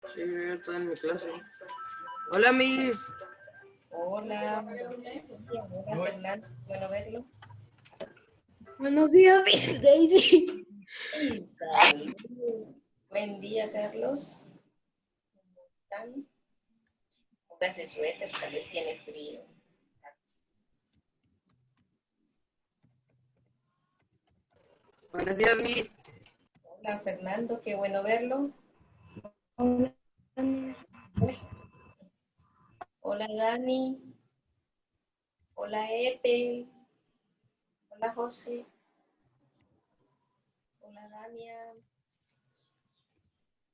Sí, yo estoy en mi clase. Hola, Miss. Hola, hola Fernando, bueno verlo. Buenos días, Miss Daisy. Y salud. Buen día, Carlos. ¿Cómo están? Póngase suéter, tal vez tiene frío. Buenos días, Miss. Hola, Fernando, qué bueno verlo. Hola. Hola, Dani. Hola, Ethel. Hola, José. Hola, Dania.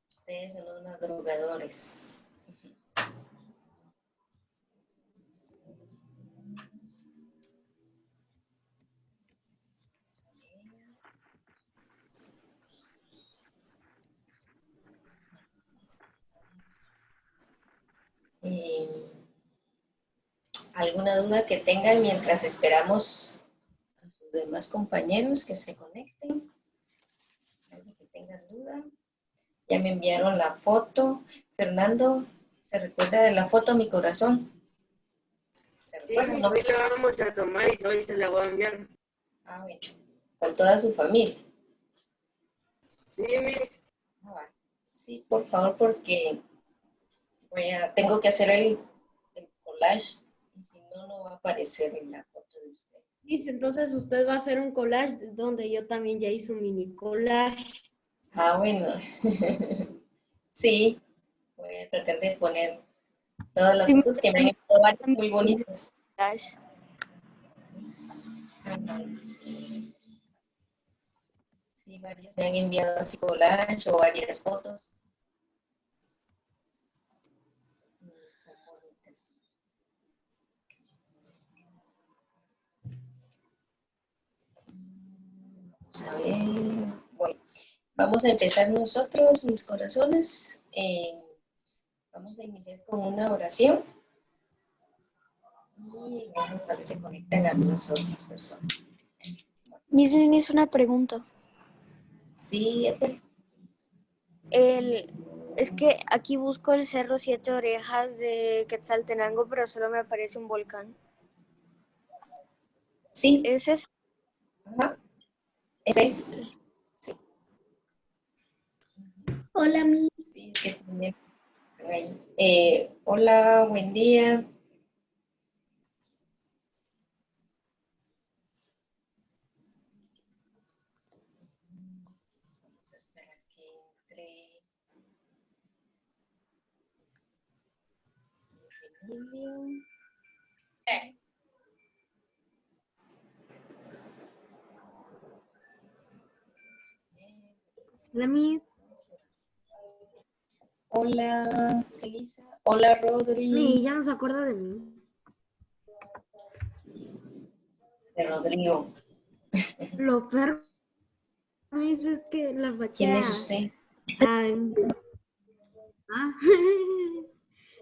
Ustedes son los madrugadores. ¿Alguna duda que tengan mientras esperamos a sus demás compañeros que se conecten? ¿Algo que tengan duda? Ya me enviaron la foto. Fernando, ¿se recuerda de la foto Mi Corazón? ¿Se Sí, recuerda? Miss, ¿No? hoy la vamos a tomar y hoy se la voy a enviar. Ah, bueno. Con toda su familia. Sí, Miss. Ah, va. Sí, por favor, porque tengo que hacer el collage y si no, no va a aparecer en la foto de ustedes. Miss, entonces usted va a hacer un collage donde yo también ya hice un mini collage. Ah, bueno. Sí, voy a tratar de poner todas las Sí, fotos que me han enviado varias también muy hice bonitas. collage. Sí, varios me han enviado así collage o varias fotos. Y están bonitas. Vamos a ver. Bueno, vamos a empezar nosotros, mis corazones. Vamos a iniciar con una oración. Y en eso tal vez se conectan algunas otras personas. Miss hizo una pregunta. Sí, Es que aquí busco el Cerro Siete Orejas de Quetzaltenango, pero solo me aparece un volcán. sí. ¿Es ese? Ajá. Ese es. Okay. Sí. Hola, Miss. Sí, es que también. Ahí. Hola, buen día. Vamos a esperar que entre Luis Emilio. Hola, Miss. Hola, Elisa. Hola, Rodri. Miss, ya no se acuerda de mí. De Rodrigo. Lo peor, Miss, es que la ¿Quién es fachada. usted?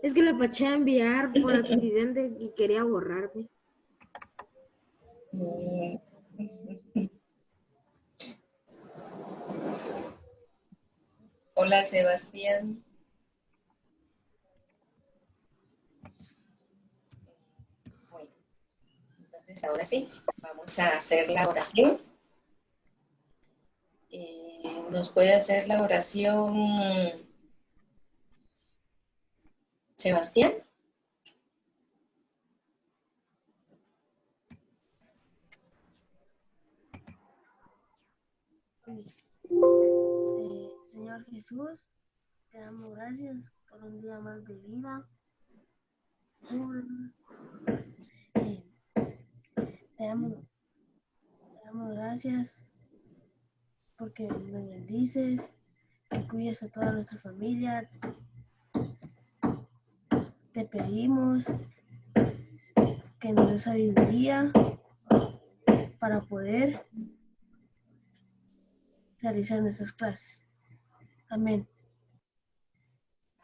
Es que la paché a enviar por accidente y quería borrarme. Hola, Sebastián. Bueno, entonces ahora sí, vamos a hacer la oración. ¿Nos puede hacer la oración Sebastián? Señor Jesús, te damos gracias por un día más de vida. Te damos gracias porque nos bendices, que cuides a toda nuestra familia. Te pedimos que nos des sabiduría para poder realizar nuestras clases. Amén.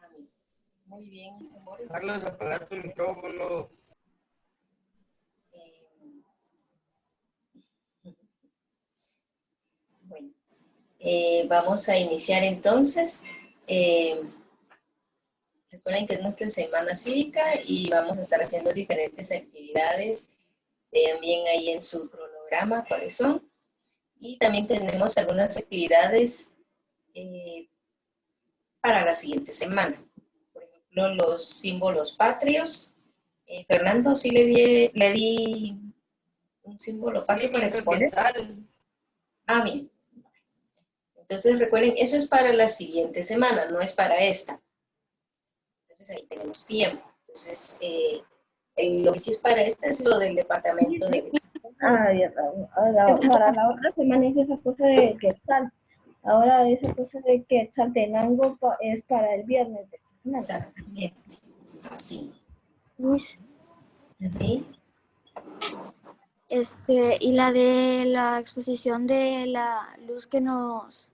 Amén. Muy bien, mis amores. Carlos, apaga tu micrófono. Bueno, vamos a iniciar entonces. Recuerden que es nuestra semana cívica y vamos a estar haciendo diferentes actividades. Vean bien ahí en su cronograma cuáles son. Y también tenemos algunas actividades para la siguiente semana. Por ejemplo, los símbolos patrios. Fernando, sí le di un símbolo patrio para exponer. Ah, bien. Entonces recuerden, eso es para la siguiente semana, no es para esta. Entonces ahí tenemos tiempo. Entonces, lo que sí es para esta es lo del departamento de... Ah, ya, para la otra semana es esa cosa de Quetzal. Ahora esa cosa de Quetzaltenango es para el viernes. Exactamente. Así. Miss, ¿Sí? y la de la exposición de la luz que nos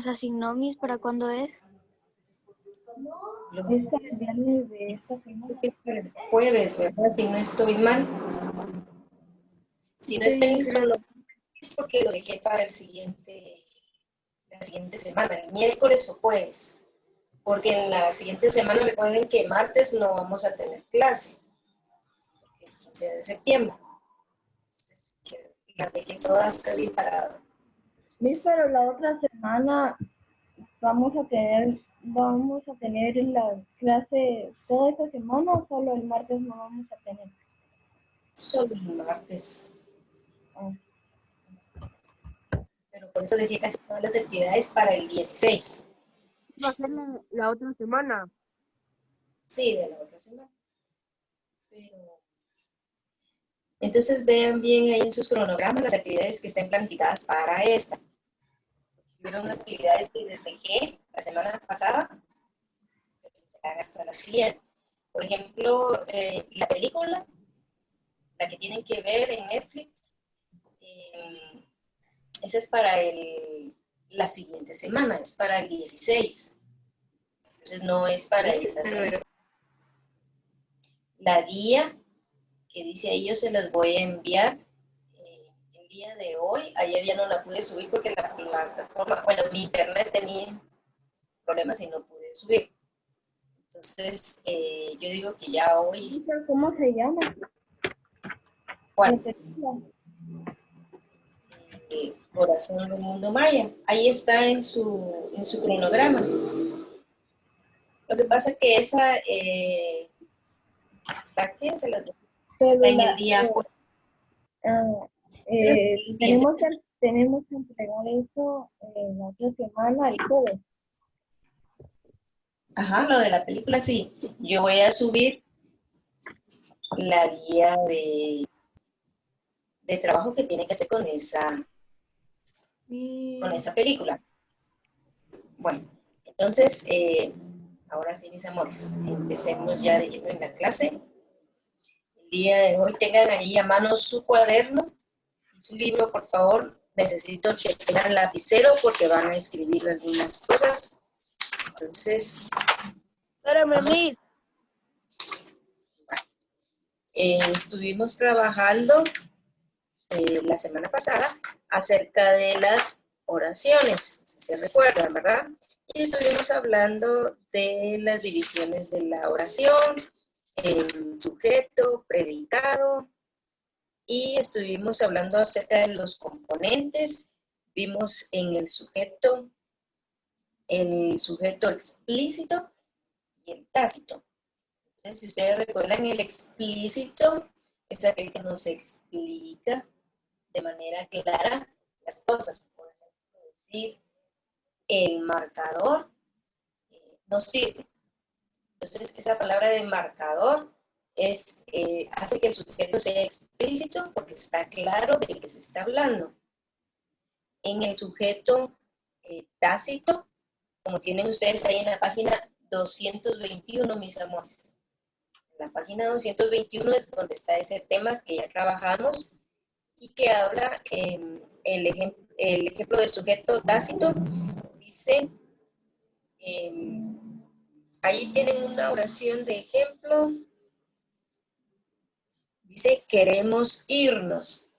asignó Miss, ¿para cuándo es? Es para el viernes de esta semana. Es para el jueves, ¿verdad? Si no estoy mal. Si no está en el cronograma, es porque lo dejé para la siguiente semana, el miércoles o jueves. Porque en la siguiente semana recuerden que martes no vamos a tener clase. Porque es 15 de septiembre. Entonces, las dejé todas casi para... Miss, pero la otra semana vamos a tener la clase toda esta semana o solo el martes no vamos a tener. Solo el martes. Ah. Pero por eso dejé casi todas las actividades para el 16. Va a ser la otra semana. Sí, de la otra semana. Pero... Entonces vean bien ahí en sus cronogramas las actividades que estén planificadas para esta. Hubieron actividades que les dejé la semana pasada, pero serán hasta la siguiente. Por ejemplo, la película, la que tienen que ver en Netflix, esa es para la siguiente semana, es para el 16. Entonces no es para esta semana. La guía que dice ahí, yo se las voy a enviar el día de hoy. Ayer ya no la pude subir porque la plataforma, bueno, mi internet tenía problemas y no pude subir. Entonces, yo digo que ya hoy... ¿Cómo se llama? ¿Cuál? Corazón del Mundo Maya. Ahí está en su cronograma. Lo que pasa es que esa... ¿está aquí? Se las dejo. Está en el día... tenemos que entregar eso la otra semana, el jueves. Ajá, lo de la película, sí. Yo voy a subir la guía de trabajo que tiene que hacer con esa película. Bueno, entonces, ahora sí, mis amores, empecemos ya de lleno en la clase. El día de hoy tengan ahí a mano su cuaderno y su libro, por favor. Necesito que tengan lapicero porque van a escribir algunas cosas. Entonces, estuvimos trabajando la semana pasada acerca de las oraciones, si se recuerdan, ¿verdad? Y estuvimos hablando de las divisiones de la oración, el sujeto, predicado, y estuvimos hablando acerca de los componentes. Vimos en el sujeto explícito y el tácito. Entonces, si ustedes recuerdan, el explícito es aquel que nos explica de manera clara las cosas. Por ejemplo, decir el marcador no sirve. Entonces, esa palabra de marcador hace que el sujeto sea explícito porque está claro de qué se está hablando. En el sujeto tácito, como tienen ustedes ahí en la página 221, mis amores. En la página 221 es donde está ese tema que ya trabajamos y que habla el ejemplo del sujeto tácito. Dice, ahí tienen una oración de ejemplo. Dice, queremos irnos.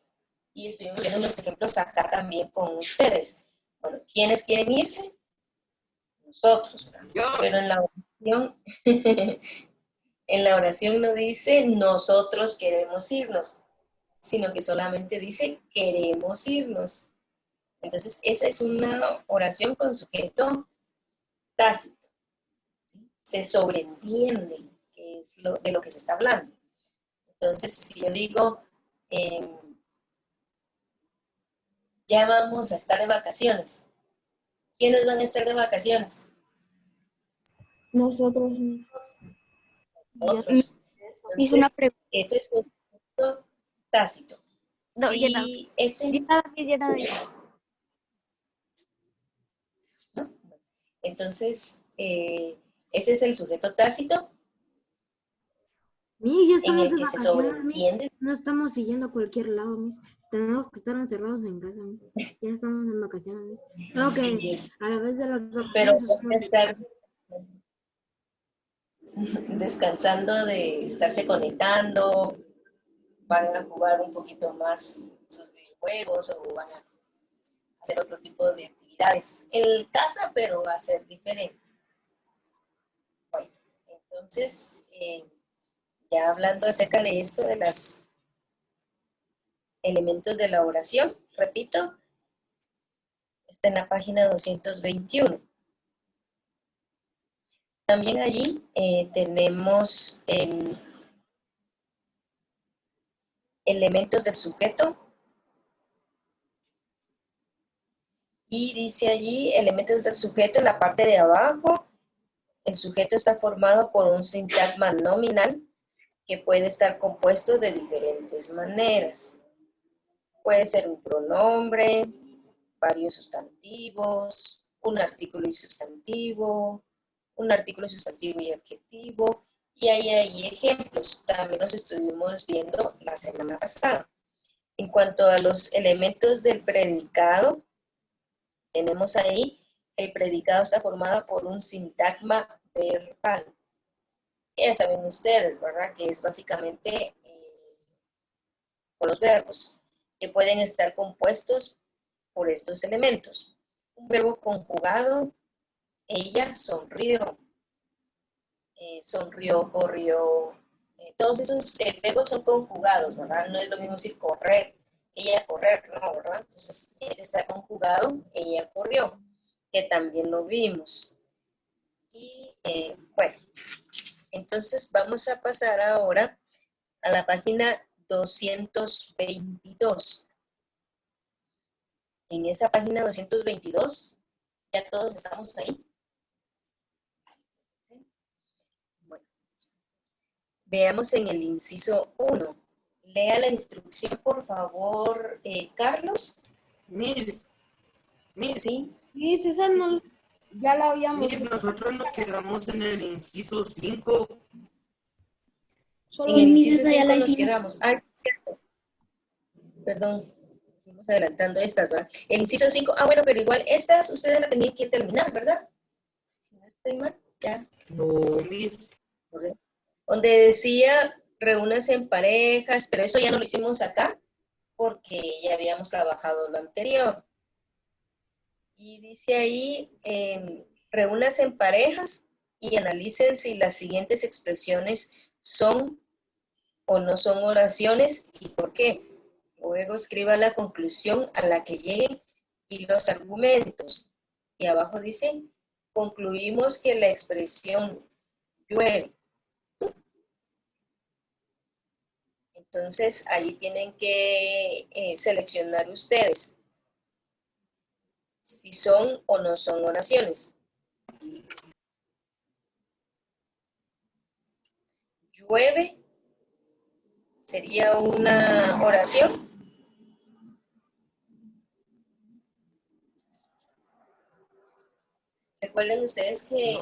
Y estuvimos viendo unos ejemplos acá también con ustedes. Bueno, ¿quiénes quieren irse? Nosotros. Yo. Pero en la oración, en la oración no dice nosotros queremos irnos, sino que solamente dice queremos irnos. Entonces, esa es una oración con sujeto tácito, ¿sí? Se sobreentiende que es de lo que se está hablando. Entonces, si yo digo, ya vamos a estar de vacaciones, ¿quiénes van a estar de vacaciones? Nosotros, Yo Otros. hice una Entonces, pregunta. ese es un sujeto tácito. No, llena, Si este, llena de. ¿no? Entonces, ese es el sujeto tácito Miss, ya en estamos el de que se vacaciones, Miss. sobreentiende. No estamos siguiendo a cualquier lado, Miss. Tenemos que estar encerrados en casa, Miss. Ya estamos en vacaciones, Miss. Creo Sí, que es, a la vez de las pero vacaciones van a estar descansando de estarse conectando, van a jugar un poquito más sus videojuegos o van a hacer otro tipo de actividades en casa, pero va a ser diferente. Bueno, entonces, ya hablando acerca de esto, de los elementos de la oración, repito, está en la página 221. También allí tenemos elementos del sujeto y dice allí elementos del sujeto en la parte de abajo. El sujeto está formado por un sintagma nominal que puede estar compuesto de diferentes maneras. Puede ser un pronombre, varios sustantivos, un artículo y sustantivo, un artículo, sustantivo y adjetivo, y ahí hay ejemplos. También los estuvimos viendo la semana pasada. En cuanto a los elementos del predicado, tenemos ahí, el predicado está formado por un sintagma verbal. Ya saben ustedes, ¿verdad? Que es básicamente con los verbos, que pueden estar compuestos por estos elementos. Un verbo conjugado, ella sonrió, sonrió, corrió. Todos esos verbos son conjugados, ¿verdad? No es lo mismo decir correr, ella correr, no, ¿verdad? Entonces, él está conjugado, ella corrió, que también lo vimos. Y bueno, entonces vamos a pasar ahora a la página 222. En esa página 222, ya todos estamos ahí. Bueno, veamos en el inciso 1. Lea la instrucción, por favor, Carlos. Miss, ¿Sí? Miss, esa no, ya la habíamos. Miss, nosotros nos quedamos en el inciso 5. Solo En el Miss, inciso esa ya 5 la nos hicimos. quedamos. Ah, es cierto. Perdón, fuimos adelantando estas, ¿verdad? El inciso 5, bueno, pero igual estas ustedes la tenían que terminar, ¿verdad? Si no estoy mal, ya. No, Miss. Donde decía reúnanse en parejas, pero eso ya no lo hicimos acá porque ya habíamos trabajado lo anterior. Y dice ahí, reúnanse en parejas y analicen si las siguientes expresiones son o no son oraciones y por qué. Luego escriba la conclusión a la que lleguen y los argumentos. Y abajo dice, concluimos que la expresión llueve. Entonces, allí tienen que seleccionar ustedes si son o no son oraciones. Llueve sería una oración. Recuerden ustedes que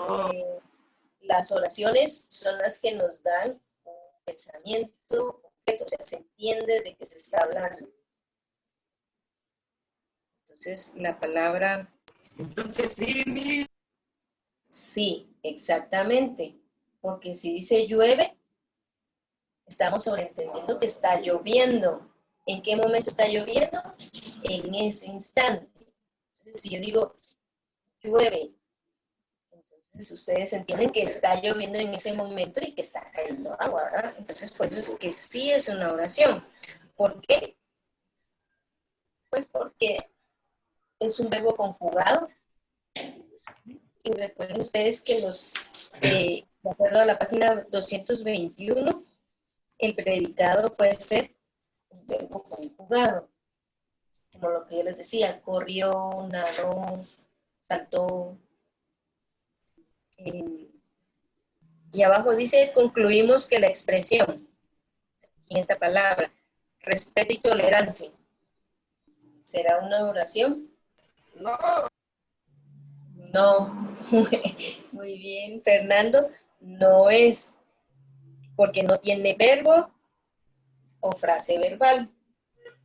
las oraciones son las que nos dan un pensamiento concreto, o sea, se entiende de qué se está hablando. Entonces, la palabra... Entonces sí, Miss. Sí, exactamente. Porque si dice llueve, estamos sobreentendiendo que está lloviendo. ¿En qué momento está lloviendo? En ese instante. Entonces, si yo digo llueve, entonces Entonces ustedes entienden que está lloviendo en ese momento y que está cayendo agua, ¿verdad? Entonces por eso es que sí es una oración. ¿Por qué? Pues porque es un verbo conjugado. Y recuerden ustedes que de acuerdo a la página 221, el predicado puede ser un verbo conjugado. Como lo que yo les decía, corrió, nadó, saltó. Y abajo dice, concluimos que la expresión, en esta palabra, respeto y tolerancia, ¿será una oración? No. No. Muy bien, Fernando, no es, porque no tiene verbo o frase verbal.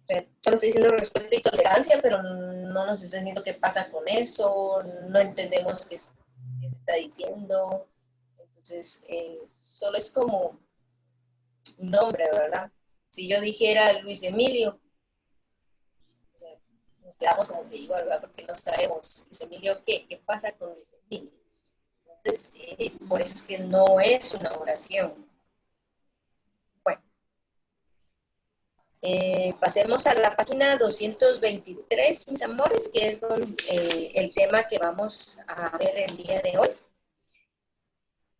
O sea, solo estoy diciendo respeto y tolerancia, pero no nos está diciendo qué pasa con eso, no entendemos qué se está diciendo. Entonces, solo es como un nombre, ¿verdad? Si yo dijera Luis Emilio, o sea, nos quedamos como que igual, ¿verdad? Porque no sabemos, Luis Emilio, ¿qué pasa con Luis Emilio? Entonces, por eso es que no es una oración. Bueno, pasemos a la página 223, mis amores, que es el tema que vamos a ver el día de hoy.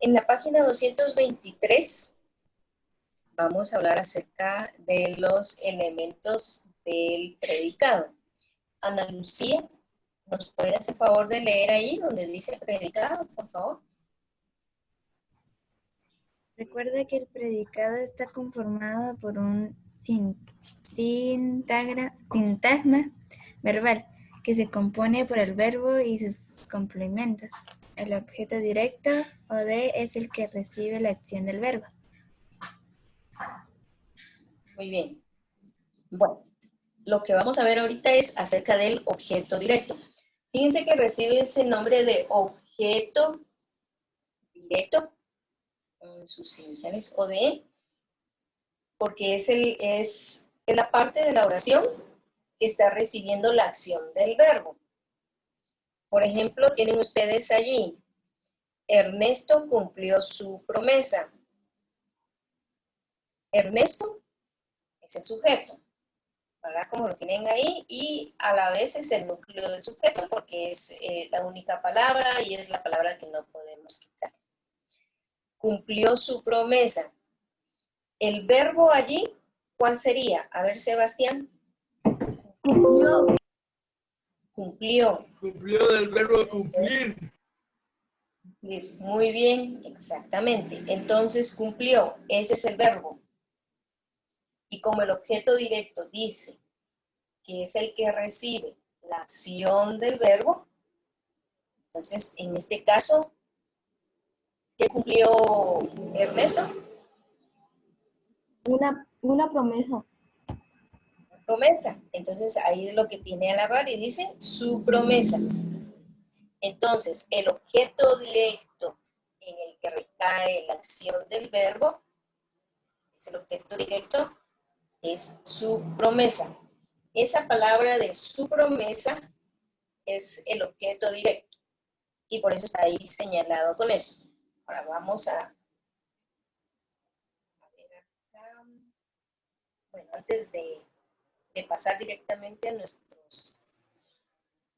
En la página 223 vamos a hablar acerca de los elementos del predicado. Ana Lucía, ¿nos puede hacer favor de leer ahí donde dice predicado, por favor? Recuerda que el predicado está conformado por un sintagma verbal que se compone por el verbo y sus complementos. El objeto directo o de es el que recibe la acción del verbo. Muy bien. Bueno, lo que vamos a ver ahorita es acerca del objeto directo. Fíjense que recibe ese nombre de objeto directo, con sus iniciales ODE, porque es la parte de la oración que está recibiendo la acción del verbo. Por ejemplo, tienen ustedes allí, Ernesto cumplió su promesa. Ernesto es el sujeto, ¿verdad? Como lo tienen ahí, y a la vez es el núcleo del sujeto porque es la única palabra y es la palabra que no podemos quitar. Cumplió su promesa. El verbo allí, ¿cuál sería? A ver, Sebastián. Cumplió. Cumplió. Cumplió del verbo cumplir. Cumplir. Muy bien, exactamente. Entonces, cumplió. Ese es el verbo. Y como el objeto directo dice que es el que recibe la acción del verbo, entonces, en este caso, ¿qué cumplió Ernesto? Una promesa. Promesa. Entonces, ahí es lo que tiene a la par y dice su promesa. Entonces, el objeto directo en el que recae la acción del verbo, es el objeto directo, es su promesa. Esa palabra de su promesa es el objeto directo y por eso está ahí señalado con eso. Ahora vamos a ver acá. Bueno, antes de pasar directamente a nuestros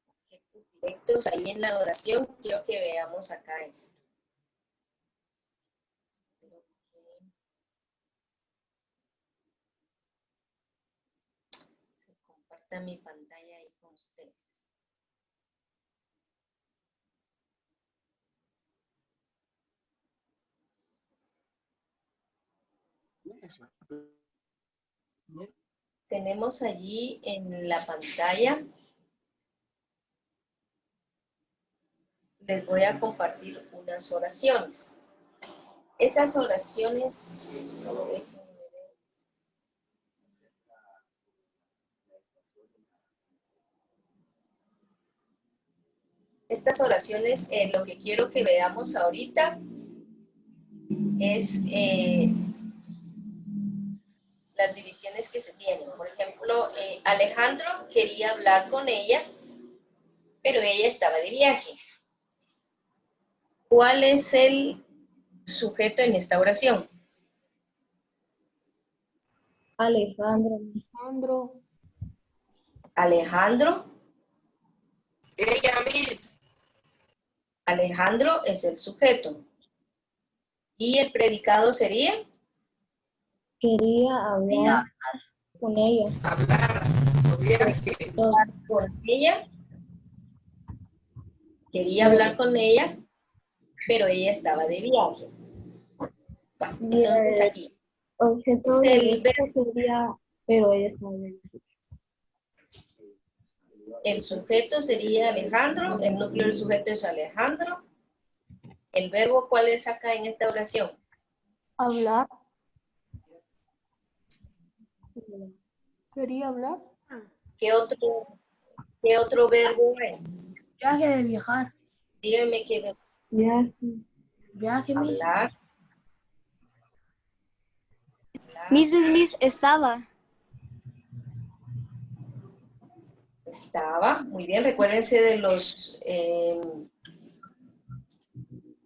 objetos directos ahí en la oración, quiero que veamos acá esto. Se comparta mi pantalla ahí con ustedes. Tenemos allí en la pantalla, les voy a compartir unas oraciones. Esas oraciones, solo déjenme ver. Estas oraciones, lo que quiero que veamos ahorita es las divisiones que se tienen. Por ejemplo, Alejandro quería hablar con ella, pero ella estaba de viaje. ¿Cuál es el sujeto en esta oración? Alejandro. Alejandro. Alejandro. Ella, Miss. Alejandro es el sujeto. ¿Y el predicado sería? Quería hablar con ella. Hablar. Viaje. Con ella. Quería hablar con ella, pero ella estaba de viaje. Bueno, Y entonces el aquí. objeto Es el directo sería, pero ella está bien. El sujeto sería Alejandro, el núcleo del sujeto es Alejandro. ¿El verbo cuál es acá en esta oración? Hablar. Quería hablar. ¿Qué otro verbo hay? Viaje de viajar. Díganme qué Viaje. Viaje, Miss. hablar. Miss, estaba. Estaba, muy bien, recuérdense de los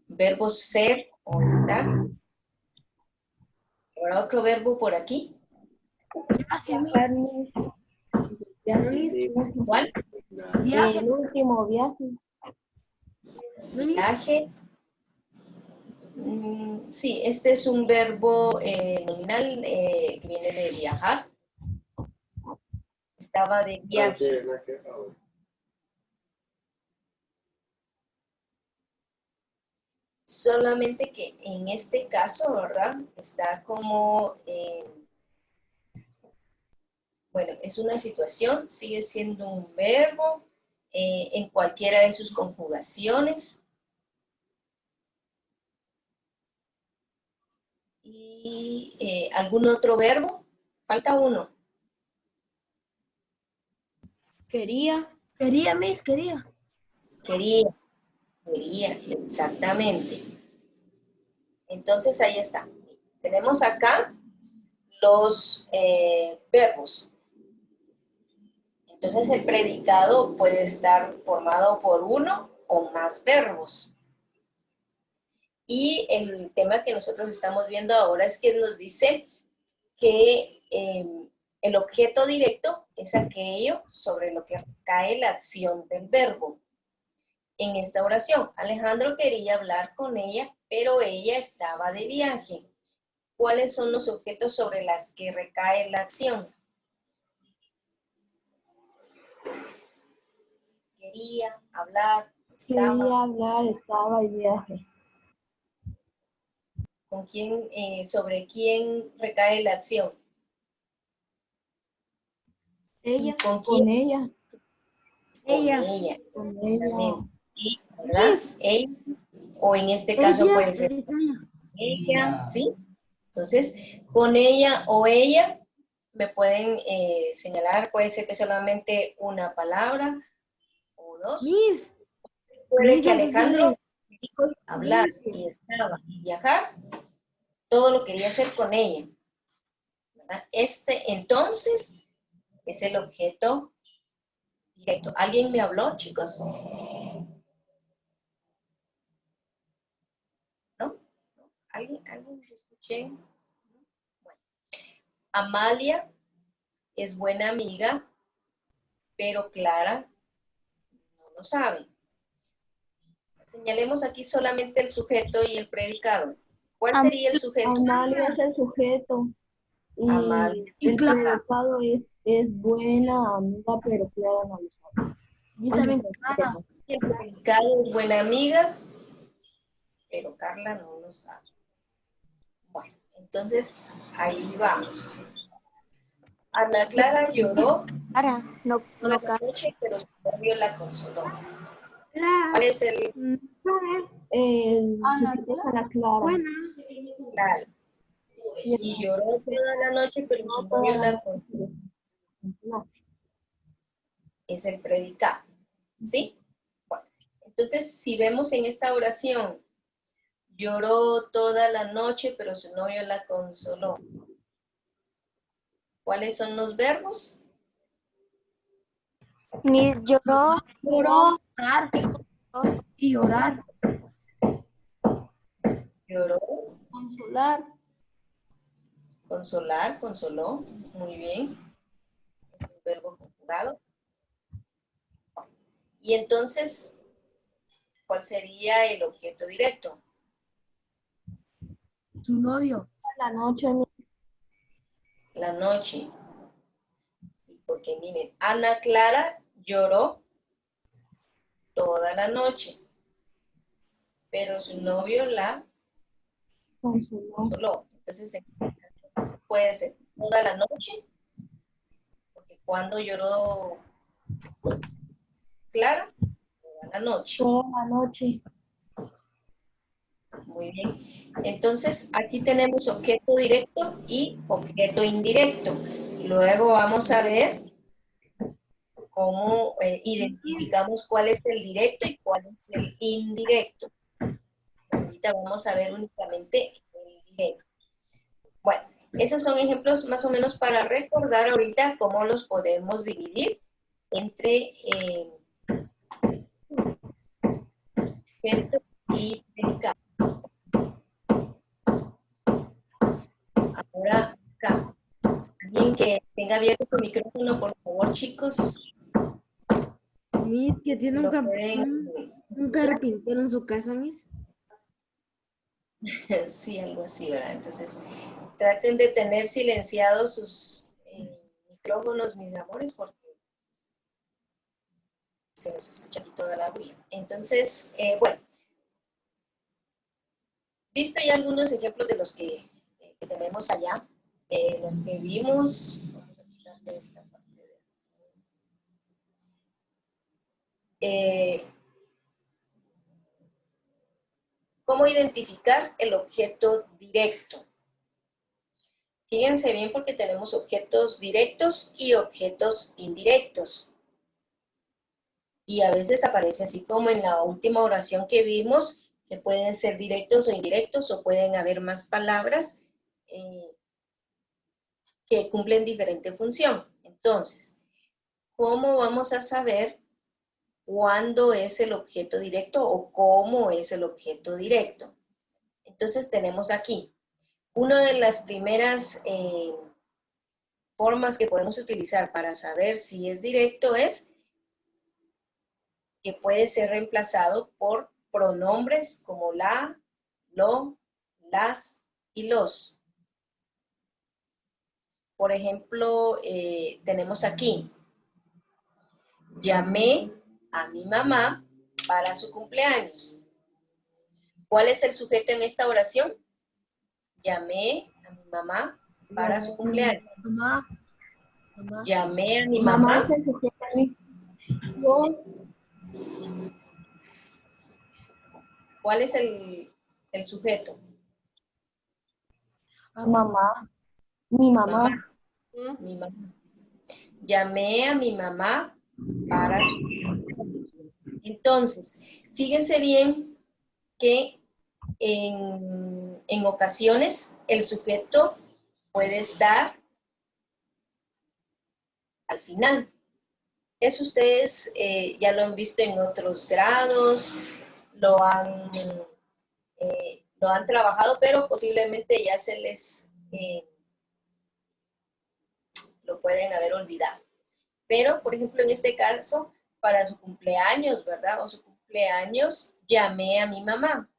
verbos ser o estar. Ahora otro verbo por aquí. Viaje, Miss. Viaje. ¿Cuál? Viaje, El último viaje. Viaje. Sí, este es un verbo nominal que viene de viajar. Estaba de viaje. Solamente que en este caso, ¿verdad? Está como, bueno, es una situación, sigue siendo un verbo en cualquiera de sus conjugaciones. ¿Y algún otro verbo? Falta uno. quería. Quería, Miss, quería. Quería, exactamente. Entonces ahí está. Tenemos acá los verbos. Entonces el predicado puede estar formado por uno o más verbos. Y el tema que nosotros estamos viendo ahora es que nos dice que el objeto directo es aquello sobre lo que cae la acción del verbo. En esta oración, Alejandro quería hablar con ella, pero ella estaba de viaje. ¿Cuáles son los objetos sobre las que recae la acción? Quería hablar, estaba. Quería hablar, estaba de viaje. ¿Con quién, sobre quién recae la acción? Ella. ¿Con Con quién? ella. Con Ella. ella. Con ella. Sí, ¿verdad? Él, o en este caso puede ser ella, ¿sí? Entonces, con ella o ella, me pueden señalar, puede ser que solamente una palabra o dos. Miss. Puede Miss, que antes de- Alejandro dijo hablar y estaba y viajar, todo lo quería hacer con ella. ¿Verdad? Este entonces es el objeto directo. ¿Alguien me habló, chicos? ¿No? ¿Alguien yo escuché? Bueno. Amalia es buena amiga, pero Clara no lo sabe. Señalemos aquí solamente el sujeto y el predicado. ¿Cuál sería el sujeto? Amalia es el sujeto. Y Amalia. el predicado es buena amiga, pero Clara no lo sabe. Yo también, Clara. El predicado es buena amiga, pero Carla no lo sabe. Bueno, entonces ahí vamos. Ana Clara lloró Cara, no, toda la noche, pero su novio la consoló. Clara. ¿Cuál es el El Ana sujeto es Ana Clara. Buena. claro? Y lloró toda la noche, pero su novio la consoló. Es el predicado, ¿sí? Bueno, entonces si vemos en esta oración, lloró toda la noche, pero su novio la consoló. ¿Cuáles son los verbos? Miss lloró, Llorar y llorar. Lloró. Consolar. Consolar, consoló. Muy bien. Es un verbo conjugado. Y entonces, ¿cuál sería el objeto directo? Su novio. La noche, La noche. Sí, porque miren, Ana Clara lloró toda la noche, pero su novio la consoló. consoló. Entonces, puede ser toda la noche, porque cuando lloró Clara, toda la noche. Toda la noche. Muy bien. Entonces, aquí tenemos objeto directo y objeto indirecto. Luego vamos a ver cómo identificamos cuál es el directo y cuál es el indirecto. Ahorita vamos a ver únicamente el directo. Bueno, esos son ejemplos más o menos para recordar ahorita cómo los podemos dividir entre objeto y predicado. Ahora acá. Alguien que tenga abierto su micrófono, por favor, chicos. Miss, que tiene Lo pueden... un carpintero en su casa, Miss. Sí, algo así, ¿verdad? Entonces, traten de tener silenciados sus micrófonos, mis amores, porque se nos escucha aquí toda la bulla. Entonces, bueno, visto ya algunos ejemplos de los que tenemos allá, los que vimos, vamos a quitarle esta parte de... ¿Cómo identificar el objeto directo? Fíjense bien porque tenemos objetos directos y objetos indirectos. Y a veces aparece así como en la última oración que vimos, que pueden ser directos o indirectos o pueden haber más palabras que cumplen diferente función. Entonces, ¿cómo vamos a saber cuándo es el objeto directo o cómo es el objeto directo? Entonces tenemos aquí, una de las primeras formas que podemos utilizar para saber si es directo es que puede ser reemplazado por pronombres como la, lo, las y los. Por ejemplo, tenemos aquí, llamé a mi mamá para su cumpleaños. ¿Cuál es el sujeto en esta oración? Llamé a mi mamá para su cumpleaños. Mamá. Llamé a mi Mamá mamá. es el sujeto ahí. Yo, ¿Cuál es el sujeto? mamá. Mi mamá. Mi mamá. Llamé a mi mamá para su cumpleaños. Entonces, fíjense bien que en ocasiones el sujeto puede estar al final. Eso ustedes ya lo han visto en otros grados, lo han trabajado, pero posiblemente ya se les lo pueden haber olvidado. Pero, por ejemplo, en este caso, para su cumpleaños, ¿verdad? O su cumpleaños, llamé a mi mamá.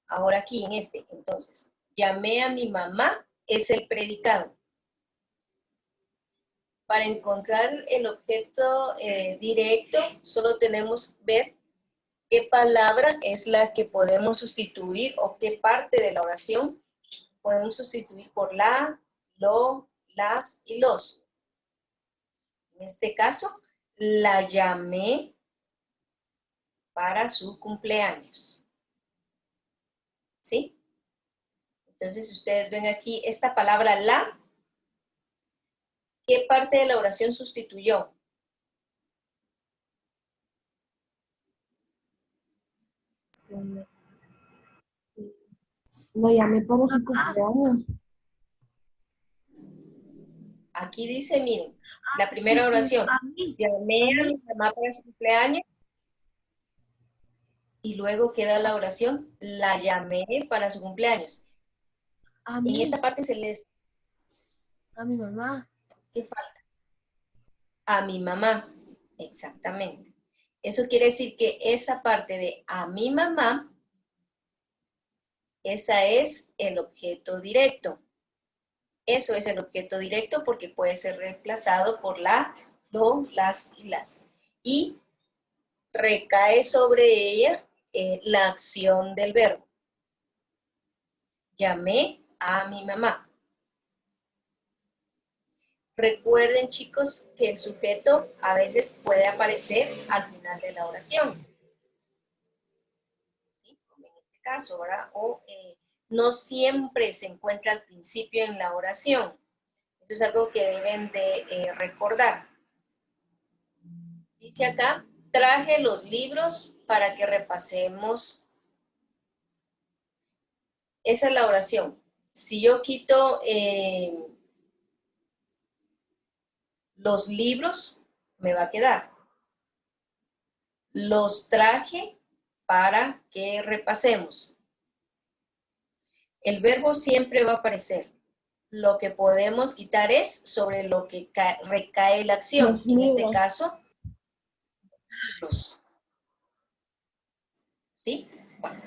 Ahora aquí en este, entonces, llamé a mi mamá es el predicado. Para encontrar el objeto directo, solo tenemos que ver qué palabra es la que podemos sustituir o qué parte de la oración podemos sustituir por la, lo, las y los. En este caso, la llamé para su cumpleaños. ¿Sí? Entonces, ustedes ven aquí esta palabra la. ¿Qué parte de la oración sustituyó? Lo llamé para su cumpleaños. Aquí dice, miren, la primera oración. A mí. Llamé a mi mamá para su cumpleaños. Y luego queda la oración, la llamé para su cumpleaños. A En mí, esta parte celeste, a mi mamá. ¿qué falta? A mi mamá, exactamente. Eso quiere decir que esa parte de a mi mamá, esa es el objeto directo. Eso es el objeto directo porque puede ser reemplazado por la, lo, las y las. Y recae sobre ella la acción del verbo. Llamé a mi mamá. Recuerden, chicos, que el sujeto a veces puede aparecer al final de la oración. ¿Sí? Como en este caso, ¿verdad? O no siempre se encuentra al principio en la oración. Eso es algo que deben de recordar. Dice acá, traje los libros para que repasemos. Esa es la oración. Si yo quito los libros, me va a quedar. Los traje para que repasemos. El verbo siempre va a aparecer. Lo que podemos quitar es sobre lo que recae la acción. Los En este libros. caso, libros. ¿Sí? Bueno,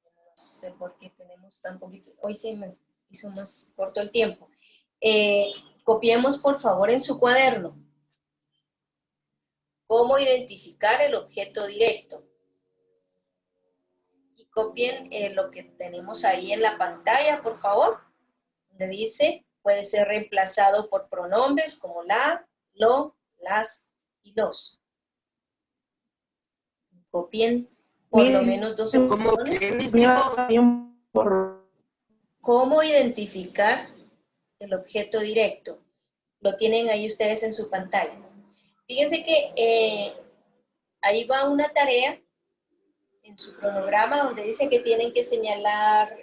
no sé por qué tenemos tan poquito. Hoy se me hizo más corto el tiempo. Copiemos, por favor, en su cuaderno. ¿Cómo identificar el objeto directo? Y copien lo que tenemos ahí en la pantalla, por favor. Donde dice, puede ser reemplazado por pronombres como la, lo, las y los. Copien por lo menos dos ¿Cómo opciones. que mis dijo? ¿Cómo identificar el objeto directo? Lo tienen ahí ustedes en su pantalla. Fíjense que ahí va una tarea en su cronograma donde dice que tienen que señalar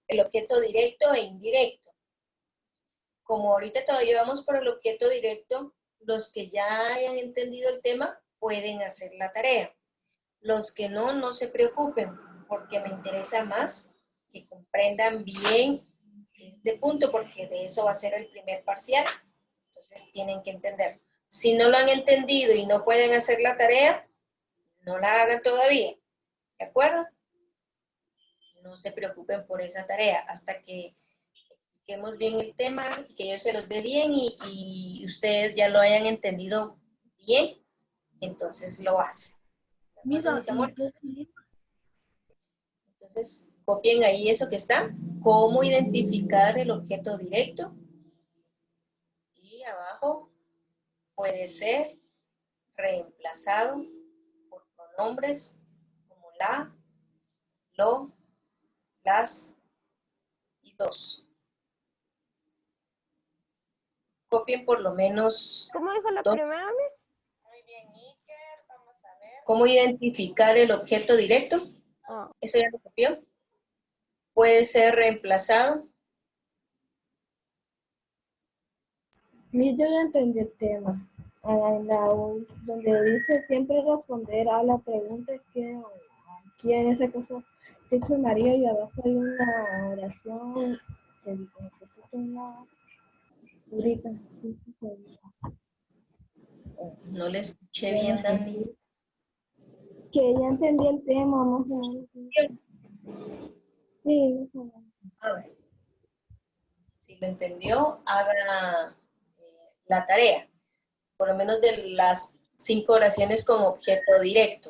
el objeto directo e indirecto. Como ahorita todavía vamos por el objeto directo, los que ya hayan entendido el tema pueden hacer la tarea. Los que no, no se preocupen, porque me interesa más que comprendan bien este punto, porque de eso va a ser el primer parcial. Entonces tienen que entender. Si no lo han entendido y no pueden hacer la tarea, no la hagan todavía. ¿De acuerdo? No se preocupen por esa tarea hasta que expliquemos bien el tema y que yo se los dé bien y ustedes ya lo hayan entendido bien, entonces lo hacen. ¿De acuerdo, mis amores? Entonces, copien ahí eso que está. ¿Cómo identificar el objeto directo? Y abajo puede ser reemplazado por pronombres como la, lo, las y los. Copien por lo menos ¿Cómo dijo la dos. primera, Miss? ¿Cómo identificar el objeto directo? Ah. Eso ya lo copió. Puede ser reemplazado. Yo ya entendí el tema. Donde dice siempre responder a la pregunta quién en ese caso dice María y abajo hay una oración que dice una figurita. No le escuché bien, Dani. Que ya entendí el tema, más o menos. Sí, más o menos. A ver. Si lo entendió, haga la tarea. Por lo menos de las 5 oraciones con objeto directo.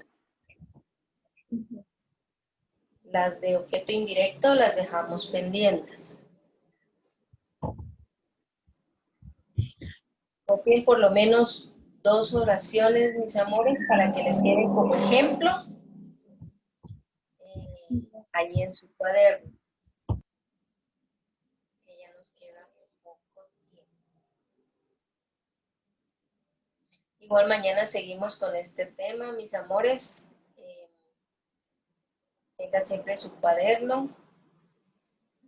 Las de objeto indirecto las dejamos pendientes. Copien por lo menos 2 oraciones, mis amores, para que les quede como ejemplo ahí en su cuaderno. Que ya nos queda poco tiempo. Igual mañana seguimos con este tema, mis amores. Tengan siempre su cuaderno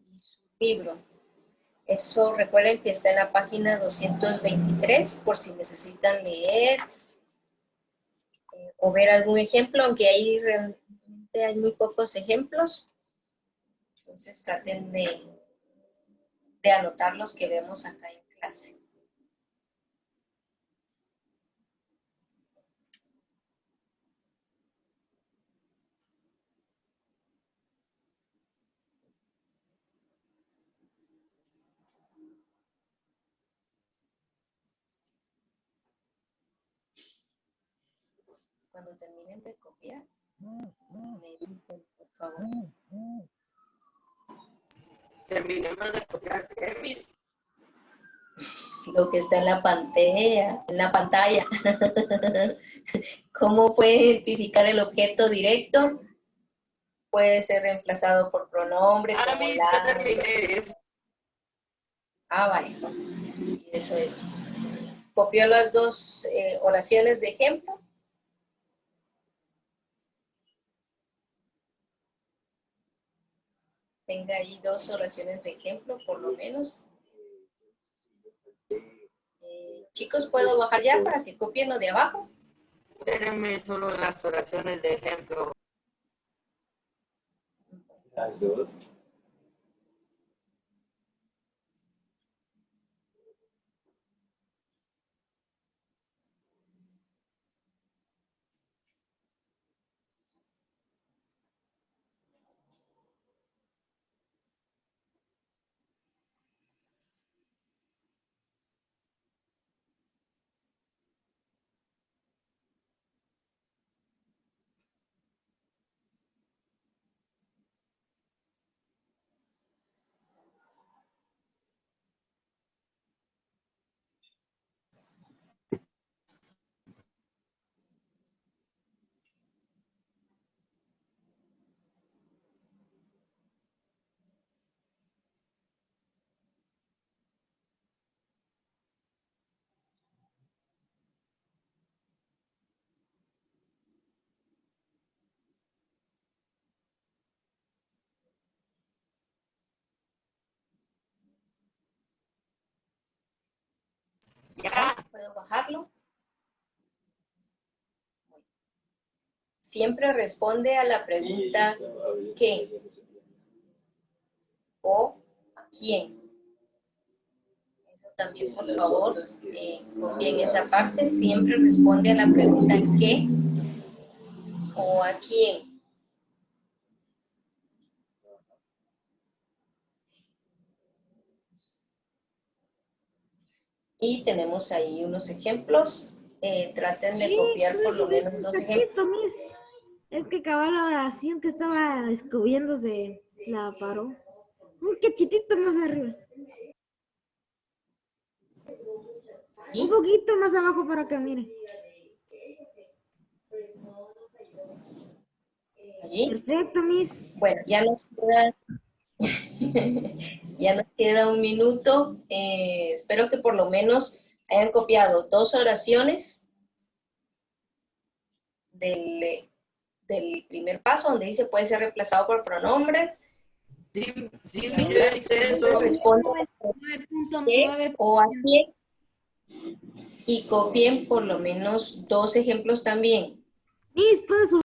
y su libro. Eso recuerden que está en la página 223 por si necesitan leer o ver algún ejemplo, aunque ahí realmente hay muy pocos ejemplos. Entonces traten de anotar los que vemos acá en clase. Cuando terminen de copiar, me dicen, por favor. Terminemos de copiar, ¿qué, Miss? Lo que está en la pantalla. ¿Cómo puede identificar el objeto directo? Puede ser reemplazado por pronombre, como Miss, ya la. terminé. Ah, vale. Sí, eso es. Copió las dos oraciones de ejemplo. Tenga ahí dos oraciones de ejemplo, por lo menos. Chicos, ¿puedo bajar ya para que copien lo de abajo? Espérenme solo las oraciones de ejemplo. Las dos. Ya. ¿Puedo bajarlo? Siempre responde a la pregunta ¿qué? O ¿a quién? Eso también, por favor, copien esa parte. Siempre responde a la pregunta ¿qué? O ¿a quién? Y tenemos ahí unos ejemplos. Traten de copiar por lo menos dos ejemplos. Miss. Es que acabó la oración que estaba descubriéndose, la paró. Un cachitito más arriba. ¿Y? Un poquito más abajo para que mire. Allí. Perfecto, Miss. Bueno, ya nos queda, ya nos queda un minuto. Espero que por lo menos hayan copiado dos oraciones del primer paso, donde dice puede ser reemplazado por pronombre. Sí, mira, hice eso. Responde ¿qué? O a quién. Y copien por lo menos dos ejemplos también. Miss, ¿puedes subir?